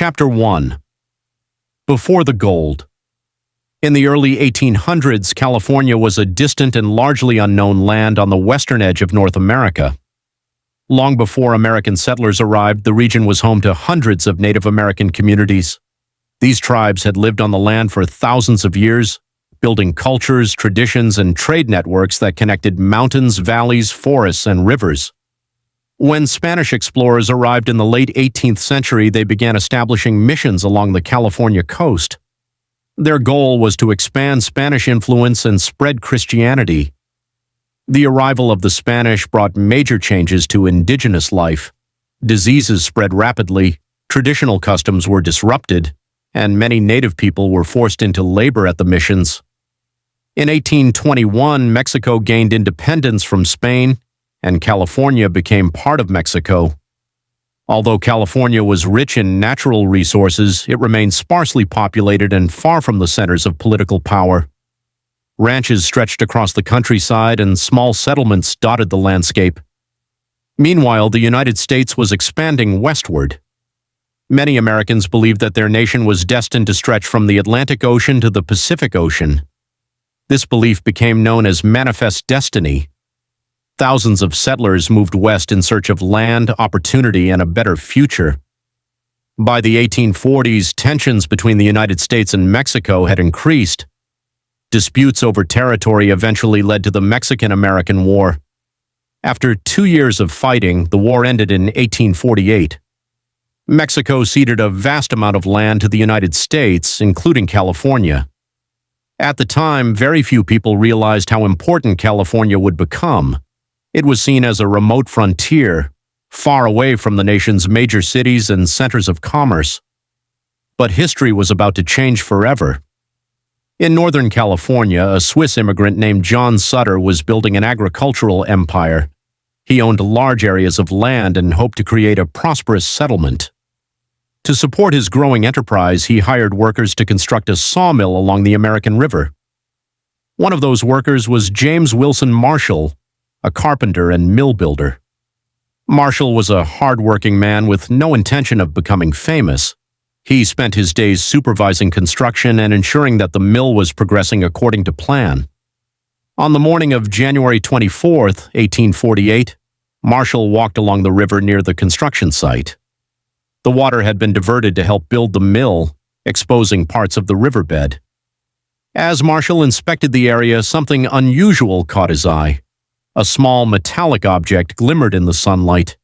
Chapter 1. Before the Gold. In the early 1800s, California was a distant and largely unknown land on the western edge of North America. Long before American settlers arrived, the region was home to hundreds of Native American communities. These tribes had lived on the land for thousands of years, building cultures, traditions, and trade networks that connected mountains, valleys, forests, and rivers. When Spanish explorers arrived in the late 18th century, they began establishing missions along the California coast. Their goal was to expand Spanish influence and spread Christianity. The arrival of the Spanish brought major changes to indigenous life. Diseases spread rapidly, traditional customs were disrupted, and many native people were forced into labor at the missions. In 1821, Mexico gained independence from Spain, and California became part of Mexico. Although California was rich in natural resources, it remained sparsely populated and far from the centers of political power. Ranches stretched across the countryside and small settlements dotted the landscape. Meanwhile, the United States was expanding westward. Many Americans believed that their nation was destined to stretch from the Atlantic Ocean to the Pacific Ocean. This belief became known as manifest destiny. Thousands of settlers moved west in search of land, opportunity, and a better future. By the 1840s, tensions between the United States and Mexico had increased. Disputes over territory eventually led to the Mexican-American War. After 2 years of fighting, the war ended in 1848. Mexico ceded a vast amount of land to the United States, including California. At the time, very few people realized how important California would become. It was seen as a remote frontier, far away from the nation's major cities and centers of commerce. But history was about to change forever. In Northern California, a Swiss immigrant named John Sutter was building an agricultural empire. He owned large areas of land and hoped to create a prosperous settlement. To support his growing enterprise, he hired workers to construct a sawmill along the American River. One of those workers was James Wilson Marshall, a carpenter and mill builder. Marshall was a hard-working man with no intention of becoming famous. He spent his days supervising construction and ensuring that the mill was progressing according to plan. On the morning of January 24, 1848, Marshall walked along the river near the construction site. The water had been diverted to help build the mill, exposing parts of the riverbed. As Marshall inspected the area, something unusual caught his eye. A small metallic object glimmered in the sunlight.